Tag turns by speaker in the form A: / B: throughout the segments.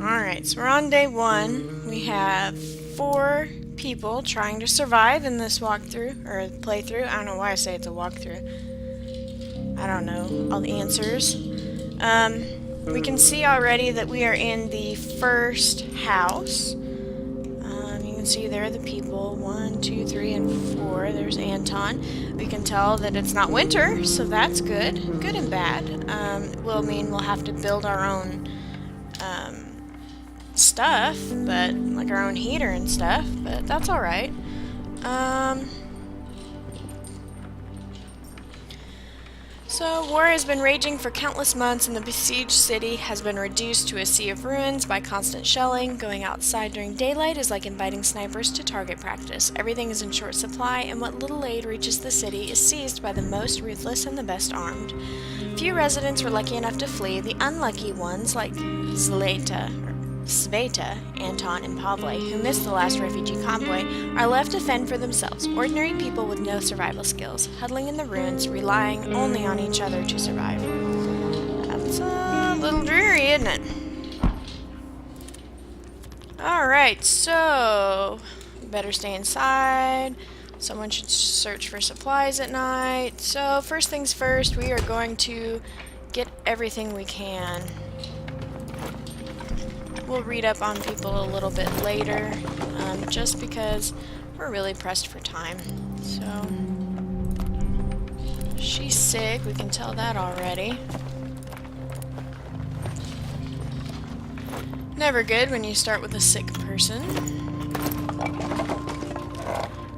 A: Alright, so we're on day 1. We have 4 people trying to survive in this walkthrough, or playthrough. I don't know why I say it's a walkthrough. I don't know all the answers. We can see already that we are in the first house. You can see there are the people. 1, 2, 3, and 4. There's Anton. We can tell that it's not winter, so that's good. Good and bad. It will mean we'll have to build our own stuff, but like our own heater and stuff, but that's alright. So, war has been raging for countless months, and the besieged city has been reduced to a sea of ruins by constant shelling. Going outside during daylight is like inviting snipers to target practice. Everything is in short supply, and what little aid reaches the city is seized by the most ruthless and the best armed. Few residents were lucky enough to flee. The unlucky ones, like Sveta, Anton, and Pavle, who missed the last refugee convoy, are left to fend for themselves, ordinary people with no survival skills, huddling in the ruins, relying only on each other to survive. That's a little dreary, isn't it? Alright, so we better stay inside. Someone should search for supplies at night. So first things first, we are going to get everything we can. We'll read up on people a little bit later, just because we're really pressed for time. So, she's sick, we can tell that already. Never good when you start with a sick person.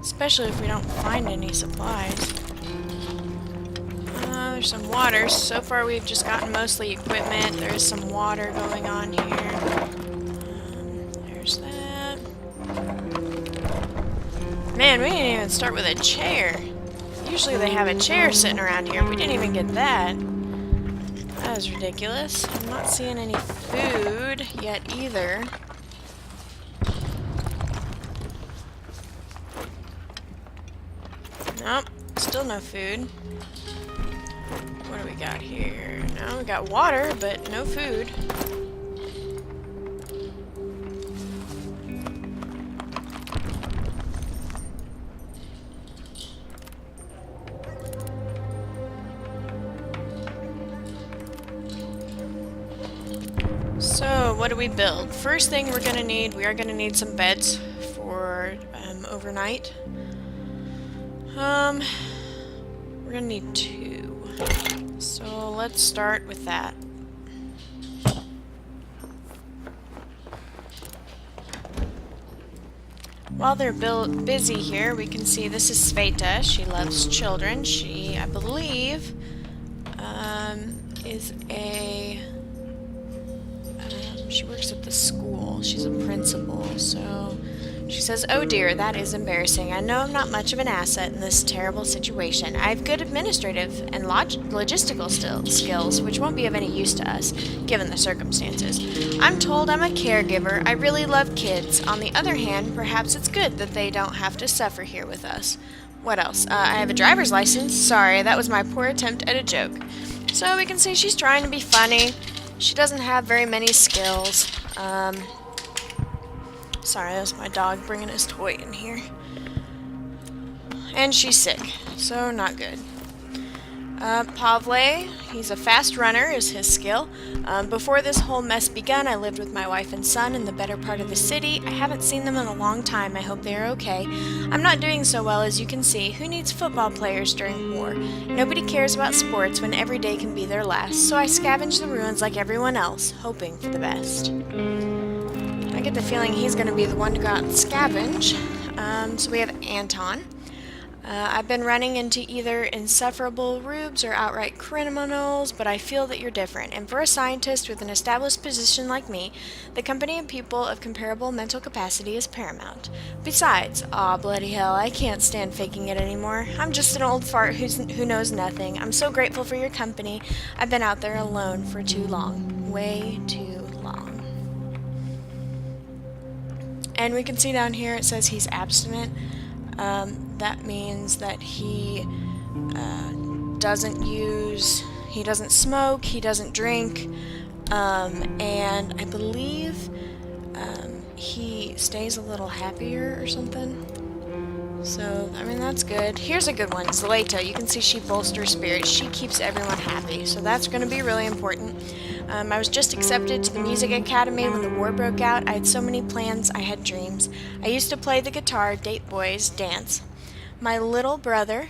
A: Especially if we don't find any supplies. There's some water. So far we've just gotten mostly equipment. There's some water going on here. There's that. Man, we didn't even start with a chair. Usually they have a chair sitting around here. We didn't even get that. That is ridiculous. I'm not seeing any food yet either. Nope, still no food. What do we got here? No, we got water, but no food. So, what do we build? First thing we are gonna need some beds for overnight. We're gonna need 2. So let's start with that. While they're busy here, we can see this is Sveta. She loves children. She, I believe, is a... she works at the school. She's a principal, so... She says, "Oh dear, that is embarrassing. I know I'm not much of an asset in this terrible situation. I have good administrative and logistical skills, which won't be of any use to us, given the circumstances. I'm told I'm a caregiver. I really love kids. On the other hand, perhaps it's good that they don't have to suffer here with us. What else? I have a driver's license. Sorry, that was my poor attempt at a joke." So we can see she's trying to be funny. She doesn't have very many skills. Sorry, that was my dog bringing his toy in here. And she's sick, so not good. Pavle, he's a fast runner, is his skill. Before this whole mess begun, I lived with my wife and son in the better part of the city. I haven't seen them in a long time. I hope they are okay. I'm not doing so well, as you can see. Who needs football players during war? Nobody cares about sports when every day can be their last, so I scavenge the ruins like everyone else, hoping for the best. I get the feeling he's going to be the one to go out and scavenge. So we have Anton. I've been running into either insufferable rubes or outright criminals, but I feel that you're different. And for a scientist with an established position like me, the company of people of comparable mental capacity is paramount. Besides, aw, bloody hell, I can't stand faking it anymore. I'm just an old fart who knows nothing. I'm so grateful for your company. I've been out there alone for too long. Way too long. And we can see down here it says he's abstinent. That means that he doesn't smoke, he doesn't drink, and I believe he stays a little happier or something. So, I mean, that's good. Here's a good one. Zlata. You can see she bolsters spirits. She keeps everyone happy. So that's going to be really important. I was just accepted to the music academy when the war broke out. I had so many plans. I had dreams. I used to play the guitar, date boys, dance. My little brother,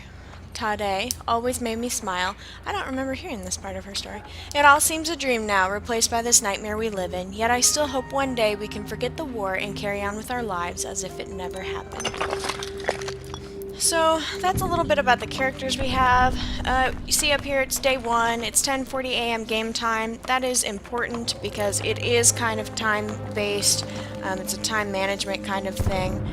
A: Tade, always made me smile. I don't remember hearing this part of her story. It all seems a dream now, replaced by this nightmare we live in. Yet I still hope one day we can forget the war and carry on with our lives as if it never happened. So that's a little bit about the characters we have. You see up here it's day 1, it's 10:40 a.m. game time. That is important because it is kind of time-based. It's a time management kind of thing.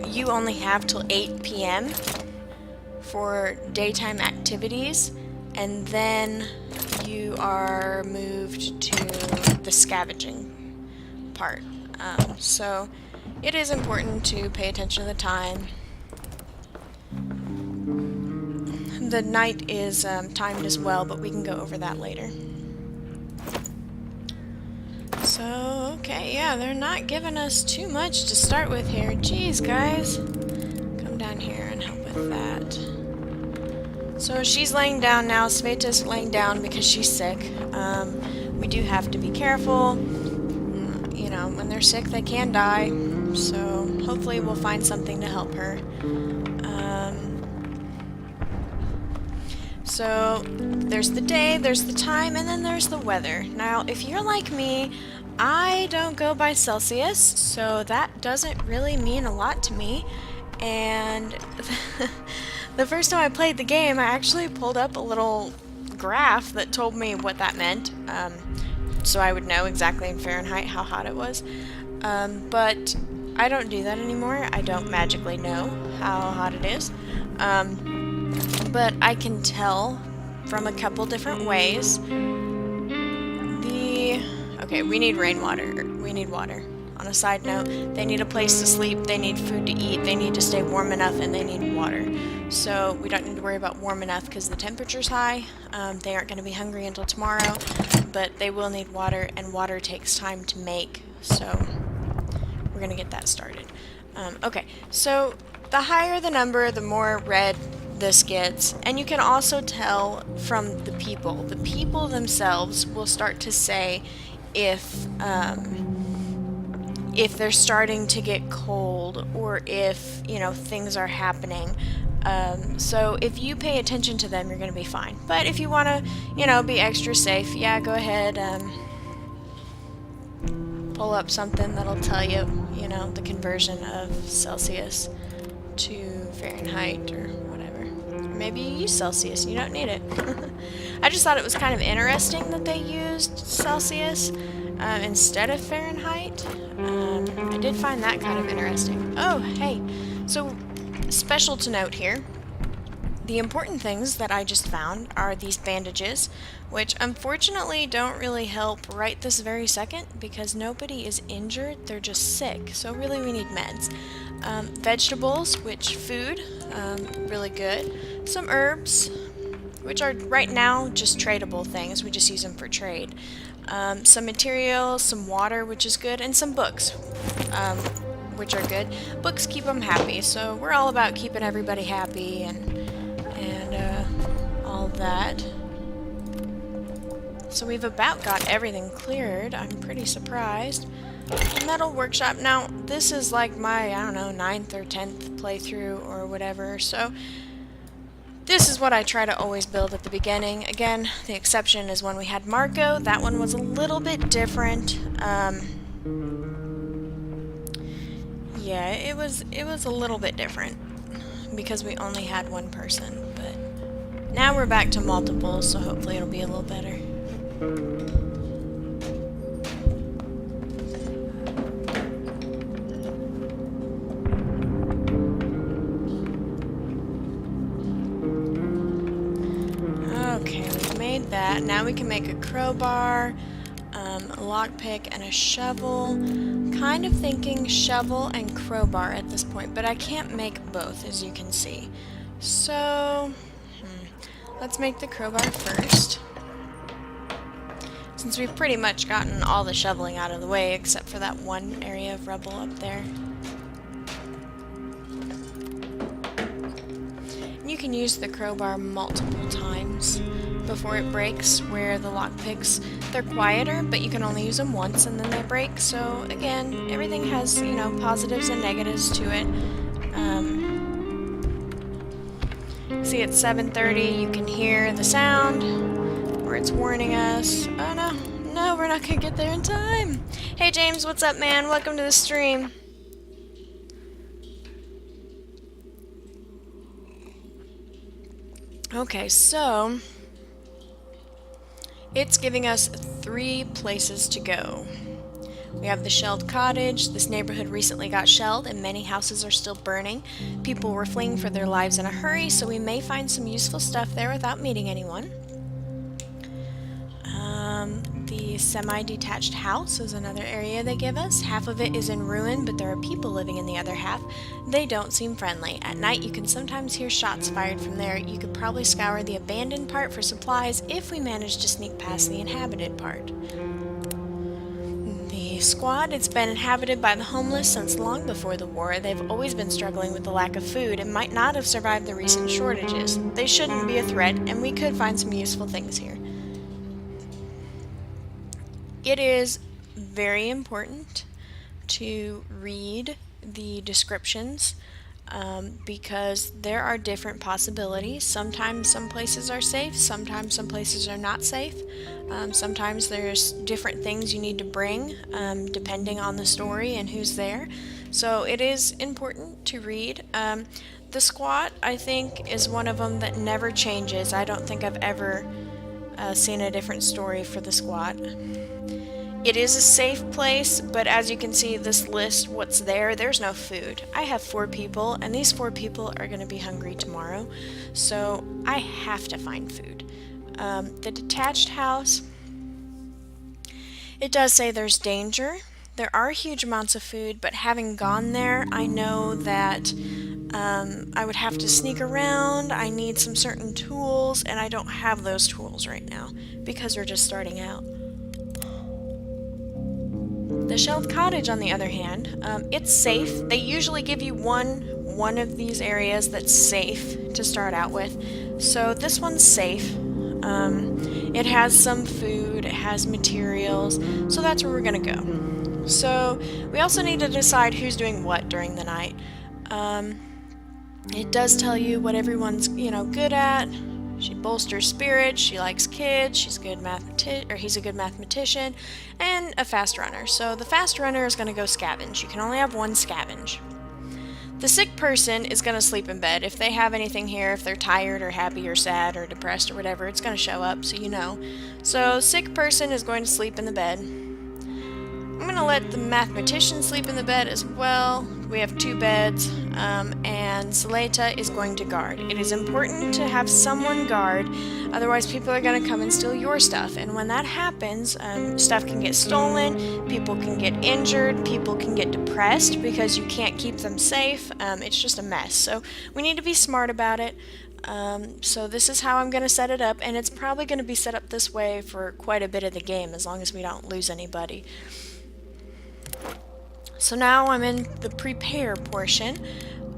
A: You only have till 8 p.m. for daytime activities, and then you are moved to the scavenging part. So it is important to pay attention to the time. The night is timed as well, but we can go over that later. So, okay, yeah, they're not giving us too much to start with here. Jeez, guys. Come down here and help with that. So she's laying down now. Sveta's laying down because she's sick. We do have to be careful. You know, when they're sick, they can die. So hopefully we'll find something to help her. So there's the day, there's the time, and then there's the weather. Now, if you're like me, I don't go by Celsius, so that doesn't really mean a lot to me. And the first time I played the game, I actually pulled up a little graph that told me what that meant, so I would know exactly in Fahrenheit how hot it was. But I don't do that anymore. I don't magically know how hot it is. But I can tell from a couple different ways. Okay, we need rainwater. We need water. On a side note, they need a place to sleep, they need food to eat, they need to stay warm enough, and they need water. So we don't need to worry about warm enough because the temperature's high. They aren't going to be hungry until tomorrow, but they will need water, and water takes time to make. So we're going to get that started. Okay, so the higher the number, the more red this gets, and you can also tell from the people. The people themselves will start to say if they're starting to get cold or if, you know, things are happening. So if you pay attention to them, you're going to be fine. But if you want to, you know, be extra safe, yeah, go ahead, pull up something that'll tell you, you know, the conversion of Celsius to Fahrenheit or whatever. Or maybe you use Celsius and you don't need it. I just thought it was kind of interesting that they used Celsius instead of Fahrenheit. I did find that kind of interesting. Oh, hey. So, special to note here, the important things that I just found are these bandages, which unfortunately don't really help right this very second because nobody is injured, they're just sick. So really we need meds. Vegetables, which food, really good. Some herbs, which are right now just tradable things, we just use them for trade. Some materials, some water, which is good, and some books, which are good. Books keep them happy, so we're all about keeping everybody happy and all that. So we've about got everything cleared. I'm pretty surprised. Metal workshop. Now, this is like my, I don't know, 9th or 10th playthrough or whatever, so this is what I try to always build at the beginning. Again, the exception is when we had Marco. That one was a little bit different. Yeah, it was a little bit different because we only had one person, but now we're back to multiples, so hopefully it'll be a little better. Okay, we've made that. Now we can make a crowbar, a lockpick, and a shovel. Kind of thinking shovel and crowbar at this point, but I can't make both, as you can see. So, Let's make the crowbar first. Since we've pretty much gotten all the shoveling out of the way, except for that one area of rubble up there. And you can use the crowbar multiple times before it breaks, where the lockpicks, they're quieter, but you can only use them once and then they break. So again, everything has, you know, positives and negatives to it. See, it's 7:30, you can hear the sound where it's warning us. Oh no, no, we're not gonna get there in time. Hey James, what's up, man? Welcome to the stream. Okay, so it's giving us 3 places to go. We have the shelled cottage. This neighborhood recently got shelled and many houses are still burning. People were fleeing for their lives in a hurry, so we may find some useful stuff there without meeting anyone. The semi-detached house is another area they give us. Half of it is in ruin, but there are people living in the other half. They don't seem friendly. At night, you can sometimes hear shots fired from there. You could probably scour the abandoned part for supplies if we manage to sneak past the inhabited part. The squad, it's been inhabited by the homeless since long before the war. They've always been struggling with the lack of food and might not have survived the recent shortages. They shouldn't be a threat, and we could find some useful things here. It is very important to read the descriptions because there are different possibilities. Sometimes some places are safe, sometimes some places are not safe. Sometimes there's different things you need to bring depending on the story and who's there. So it is important to read. The squat, I think, is one of them that never changes. I don't think I've ever seen a different story for the squat. It is a safe place, but as you can see this list, what's there, there's no food. I have 4 people, and these 4 people are going to be hungry tomorrow, so I have to find food. The detached house, it does say there's danger. There are huge amounts of food, but having gone there, I know that I would have to sneak around. I need some certain tools, and I don't have those tools right now because we're just starting out. The shelled cottage, on the other hand, it's safe. They usually give you one of these areas that's safe to start out with. So this one's safe. It has some food, it has materials, so that's where we're gonna go. So we also need to decide who's doing what during the night. It does tell you what everyone's, good at. She bolsters spirit, she likes kids, he's a good mathematician, and a fast runner. So the fast runner is going to go scavenge. You can only have one scavenge. The sick person is going to sleep in bed. If they have anything here, if they're tired or happy or sad or depressed or whatever, it's going to show up, so you know. So sick person is going to sleep in the bed. I'm going to let the mathematician sleep in the bed as well. We have 2 beds, and Saleta is going to guard. It is important to have someone guard, otherwise people are going to come and steal your stuff. And when that happens, stuff can get stolen, people can get injured, people can get depressed because you can't keep them safe. It's just a mess. So we need to be smart about it. So this is how I'm going to set it up, and it's probably going to be set up this way for quite a bit of the game, as long as we don't lose anybody. So now I'm in the prepare portion.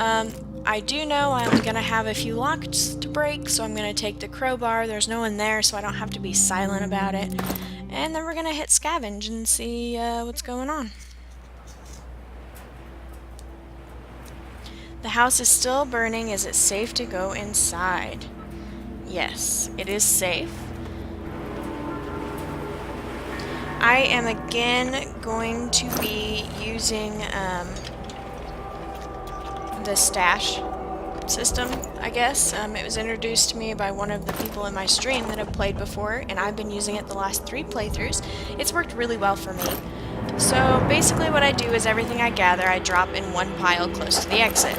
A: I do know I'm going to have a few locks to break, so I'm going to take the crowbar. There's no one there, so I don't have to be silent about it. And then we're going to hit scavenge and see what's going on. The house is still burning. Is it safe to go inside? Yes, it is safe. I am again going to be using the Stache system, I guess. It was introduced to me by one of the people in my stream that have played before, and I've been using it the last 3 playthroughs. It's worked really well for me. So basically what I do is everything I gather I drop in one pile close to the exit.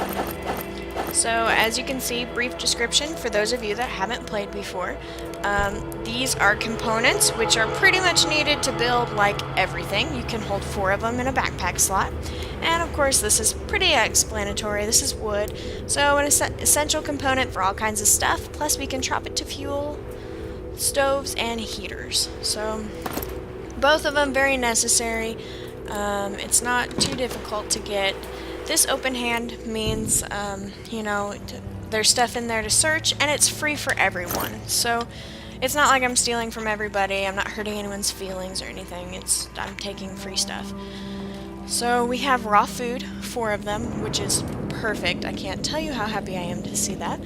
A: So as you can see, brief description for those of you that haven't played before. These are components which are pretty much needed to build like everything. You can hold 4 of them in a backpack slot. And of course this is pretty explanatory. This is wood. So an essential component for all kinds of stuff. Plus we can chop it to fuel, stoves, and heaters. So both of them very necessary. It's not too difficult to get. This open hand means, you know, there's stuff in there to search, and it's free for everyone. So it's not like I'm stealing from everybody. I'm not hurting anyone's feelings or anything. I'm taking free stuff. So we have raw food, 4 of them, which is perfect. I can't tell you how happy I am to see that.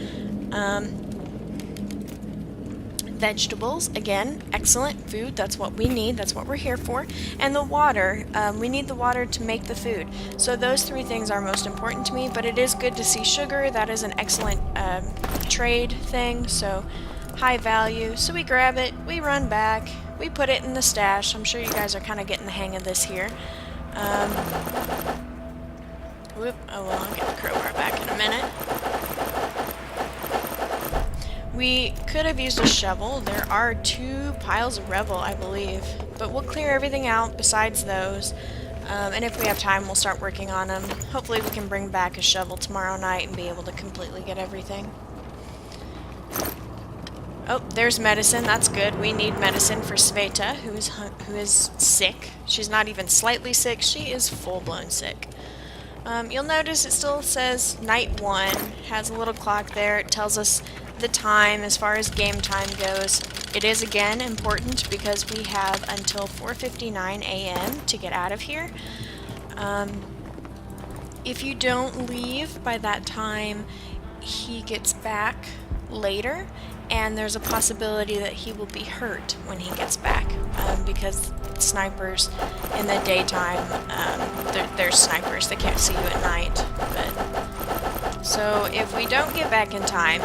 A: Vegetables, again, excellent food. That's what we need. That's what we're here for. And the water, we need the water to make the food. So those 3 things are most important to me, but it is good to see sugar. That is an excellent trade thing, so high value. So we grab it, we run back, we put it in the stash. I'm sure you guys are kind of getting the hang of this here. Whoop, oh well, I'll get the crowbar back in a minute. We could have used a shovel. There are 2 piles of rubble, I believe, but we'll clear everything out besides those, and if we have time we'll start working on them. Hopefully we can bring back a shovel tomorrow night and be able to completely get everything. Oh, there's medicine. That's good. We need medicine for Sveta, who is sick. She's not even slightly sick. She is full-blown sick. You'll notice it still says night 1. Has a little clock there. It tells us the time as far as game time goes. It is again important because we have until 4:59 a.m. to get out of here. If you don't leave by that time, he gets back later, and there's a possibility that he will be hurt when he gets back, because snipers in the daytime, they're snipers, they can't see you at night. But so if we don't get back in time,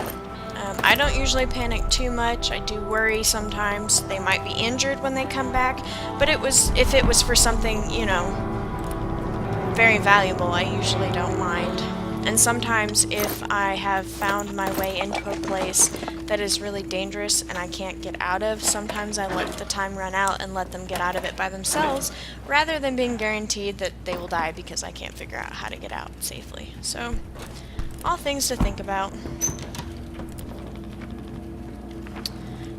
A: I don't usually panic too much. I do worry sometimes they might be injured when they come back, but if it was for something, you know, very valuable, I usually don't mind. And sometimes if I have found my way into a place that is really dangerous and I can't get out of, sometimes I let the time run out and let them get out of it by themselves, rather than being guaranteed that they will die because I can't figure out how to get out safely. So, all things to think about.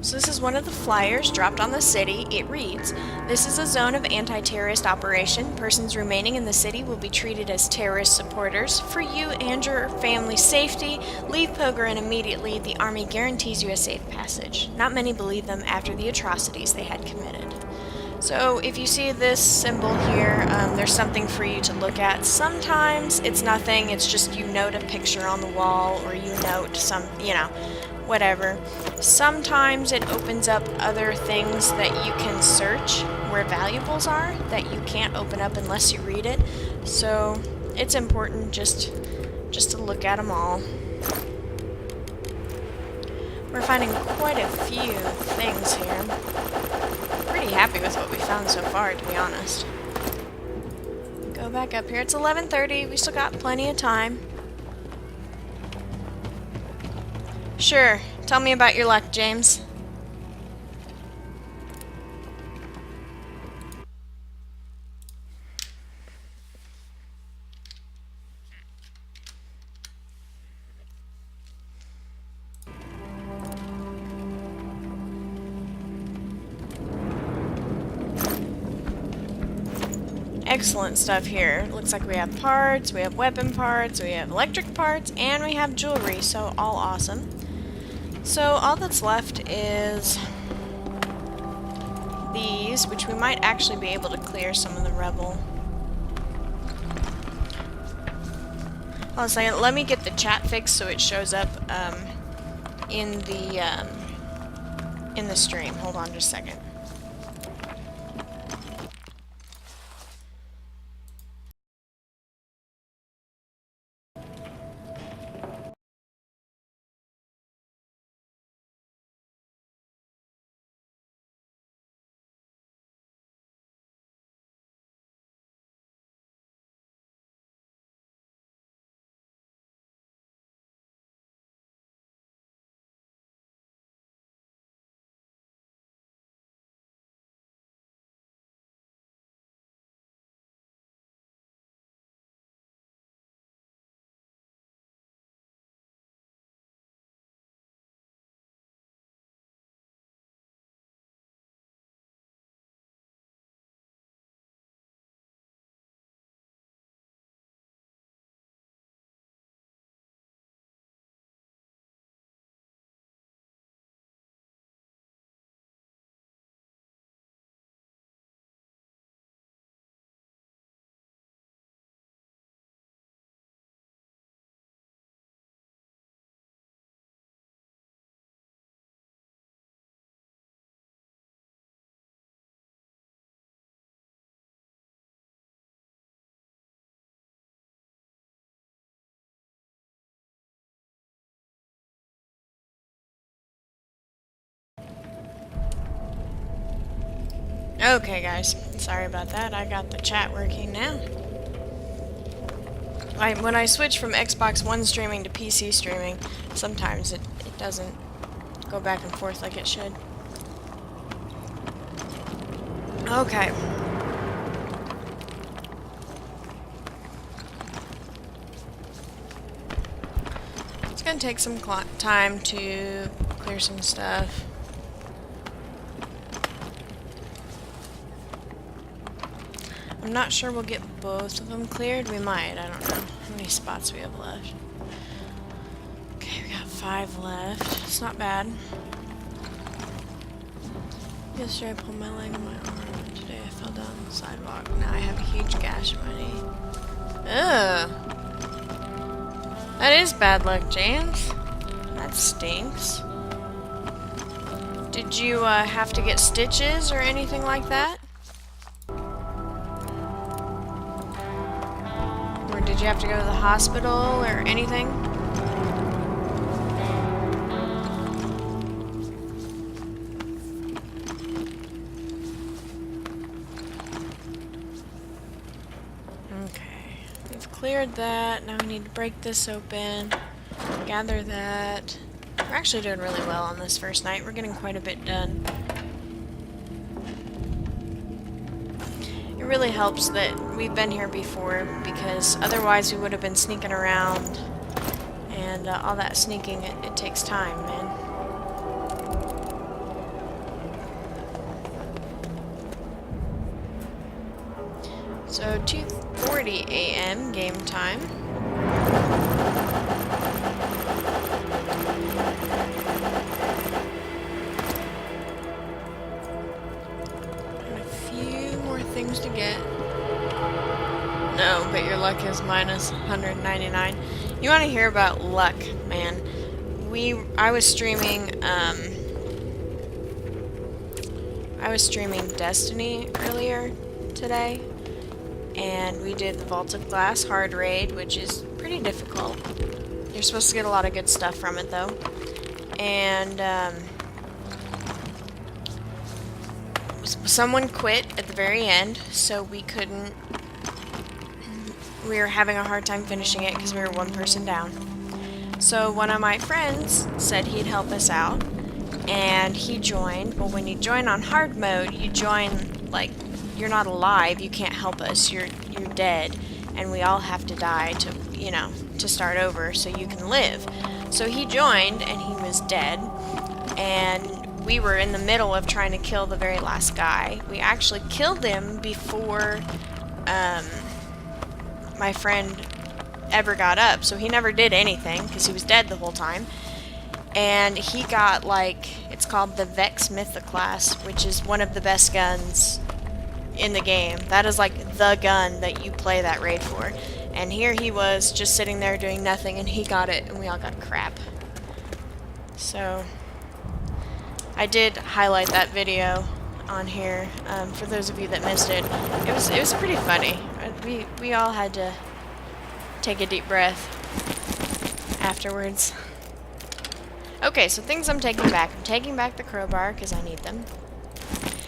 A: So this is one of the flyers dropped on the city. It reads, "This is a zone of anti-terrorist operation. Persons remaining in the city will be treated as terrorist supporters. For you and your family's safety, leave Pogarin immediately. The army guarantees you a safe passage." Not many believe them after the atrocities they had committed. So if you see this symbol here, there's something for you to look at. Sometimes it's nothing, it's just you note a picture on the wall, or you note some, you know, whatever. Sometimes it opens up other things that you can search where valuables are that you can't open up unless you read it. So it's important just to look at them all. We're finding quite a few things here. Pretty happy with what we found so far, to be honest. Go back up here. It's 11:30. We still got plenty of time. Sure. Tell me about your luck, James. Excellent stuff here. Looks like we have parts, we have weapon parts, we have electric parts, and we have jewelry, so all awesome. So all that's left is these, which we might actually be able to clear some of the rubble. Hold on a second, let me get the chat fixed so it shows up in the stream. Hold on just a second. Okay, guys. Sorry about that. I got the chat working now. When I switch from Xbox One streaming to PC streaming, sometimes it doesn't go back and forth like it should. Okay. It's gonna take some time to clear some stuff. I'm not sure we'll get both of them cleared. We might. I don't know how many spots we have left. Okay, we got 5 left. It's not bad. Yesterday I pulled my leg and my arm. Today I fell down the sidewalk. Now I have a huge gash in my knee. Ugh. That is bad luck, James. That stinks. Did you have to get stitches or anything like that? Or did you have to go to the hospital or anything? Okay, we've cleared that. Now we need to break this open, gather that. We're actually doing really well on this first night. We're getting quite a bit done. It really helps that we've been here before, because otherwise we would have been sneaking around, and all that sneaking, it takes time, man. So 2:40 a.m. game time. Things to get. No, but your luck is minus 199. You want to hear about luck, man? I was streaming Destiny earlier today, and we did the Vault of Glass hard raid, which is pretty difficult. You're supposed to get a lot of good stuff from it, though. And someone quit at the very end, so we were having a hard time finishing it because we were 1 person down. So one of my friends said he'd help us out, and he joined. Well, when you join on hard mode, you join like you're not alive, you can't help us, you're dead, and we all have to die to start over so you can live. So he joined, and he was dead, and we were in the middle of trying to kill the very last guy. We actually killed him before my friend ever got up, so he never did anything because he was dead the whole time. And he got, like, it's called the Vex Mythoclast, which is one of the best guns in the game. That is like the gun that you play that raid for. And here he was just sitting there doing nothing, and he got it, and we all got crap. So I did highlight that video on here for those of you that missed it. It was pretty funny. We all had to take a deep breath afterwards. Okay, so things I'm taking back. I'm taking back the crowbar because I need them.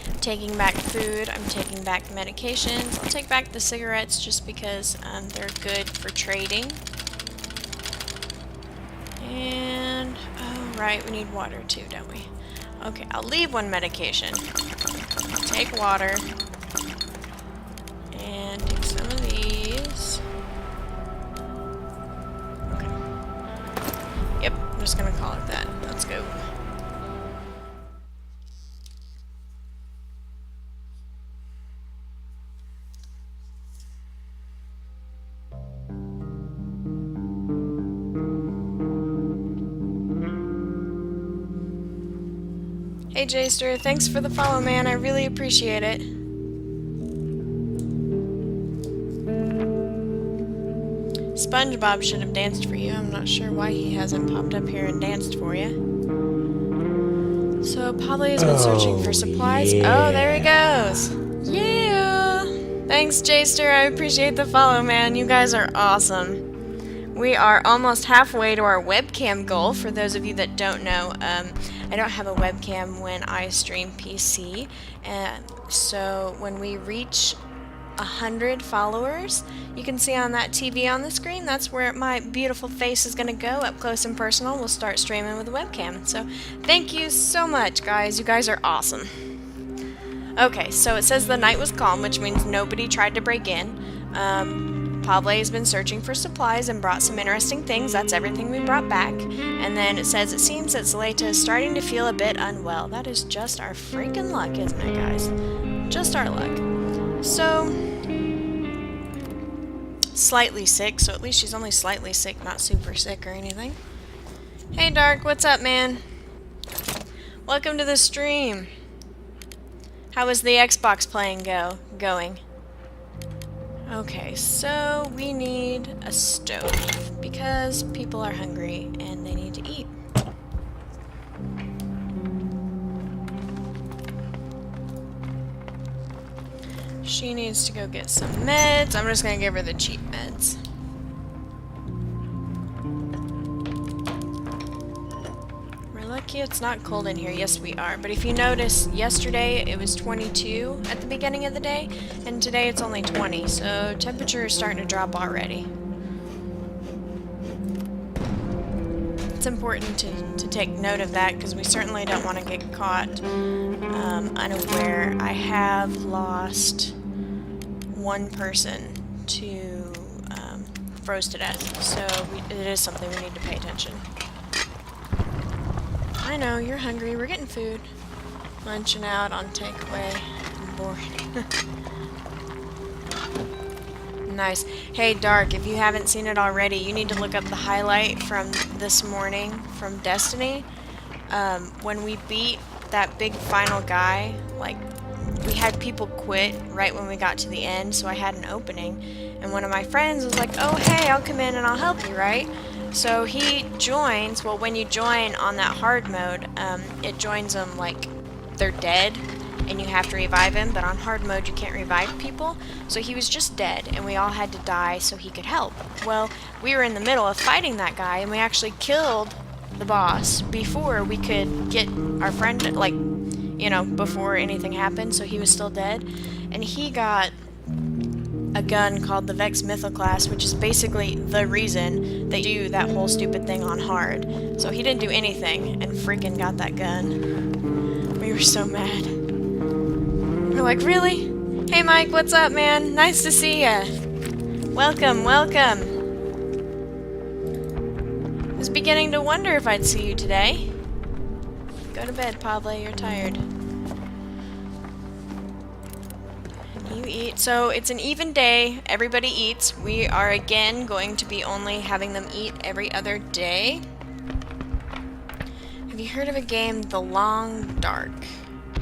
A: I'm taking back food. I'm taking back medications. I'll take back the cigarettes just because they're good for trading. And oh right, we need water too, don't we? Okay, I'll leave 1 medication. Take water. And take some of these. Okay. Yep, I'm just gonna call it that. Let's go. Hey Jster, thanks for the follow, man. I really appreciate it. SpongeBob should have danced for you. I'm not sure why he hasn't popped up here and danced for you. So Polly has been searching for supplies. Yeah. Oh, there he goes. Yeah. Thanks, Jster. I appreciate the follow, man. You guys are awesome. We are almost halfway to our webcam goal. For those of you that don't know, I don't have a webcam when I stream PC. So when we reach 100 followers, you can see on that TV on the screen, that's where my beautiful face is going to go up close and personal. We'll start streaming with a webcam. So thank you so much, guys. You guys are awesome. Okay, so it says the night was calm, which means nobody tried to break in. Pablo has been searching for supplies and brought some interesting things. That's everything we brought back. And then it says it seems that Stache is starting to feel a bit unwell. That is just our freaking luck, isn't it, guys? Just our luck. So, slightly sick, so at least she's only slightly sick, not super sick or anything. Hey, Dark, what's up, man? Welcome to the stream. How is the Xbox playing going? Okay, so we need a stove because people are hungry and they need to eat. She needs to go get some meds. I'm just gonna give her the cheap meds. We're lucky it's not cold in here. Yes, we are. But if you notice, yesterday it was 22 at the beginning of the day, and today it's only 20, so temperature is starting to drop already. It's important to take note of that because we certainly don't want to get caught unaware. I have lost one person to froze to death, so it is something we need to pay attention. I know, you're hungry. We're getting food. Munching out on takeaway. I'm bored. Nice. Hey, Dark, if you haven't seen it already, you need to look up the highlight from this morning from Destiny. When we beat that big final guy, like, we had people quit right when we got to the end, so I had an opening. And one of my friends was like, oh, hey, I'll come in and I'll help you, right? So he joins. Well, when you join on that hard mode, it joins them like they're dead and you have to revive him, but on hard mode you can't revive people. So he was just dead and we all had to die so he could help. Well, we were in the middle of fighting that guy and we actually killed the boss before we could get our friend, like, you know, before anything happened, so he was still dead. And he got a gun called the Vex Mythoclast, which is basically the reason they do that whole stupid thing on hard. So he didn't do anything and freaking got that gun. We were so mad. We're like, really? Hey Mike, what's up, man? Nice to see ya. Welcome, welcome. I was beginning to wonder if I'd see you today. Go to bed, Pablo, you're tired. You eat. So it's an even day. Everybody eats. We are again going to be only having them eat every other day. Have you heard of a game, The Long Dark?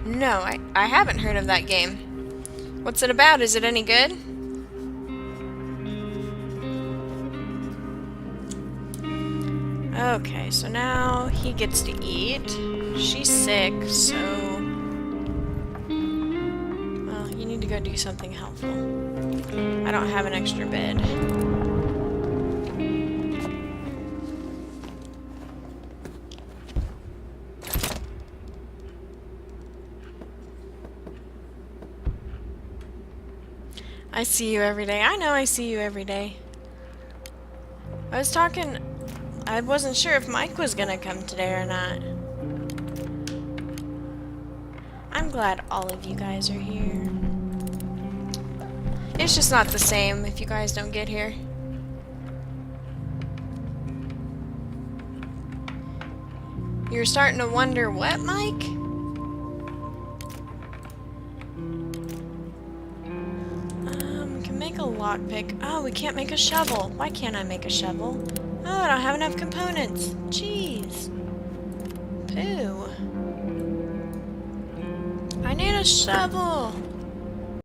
A: No, I haven't heard of that game. What's it about? Is it any good? Okay, so now he gets to eat. She's sick, so... well, you need to go do something helpful. I don't have an extra bed. I see you every day. I know I see you every day. I wasn't sure if Mike was gonna come today or not. I'm glad all of you guys are here. It's just not the same if you guys don't get here. You're starting to wonder what, Mike? Can make a lockpick. Oh, we can't make a shovel. Why can't I make a shovel? Oh, I don't have enough components. Jeez. Pooh. I need a shovel.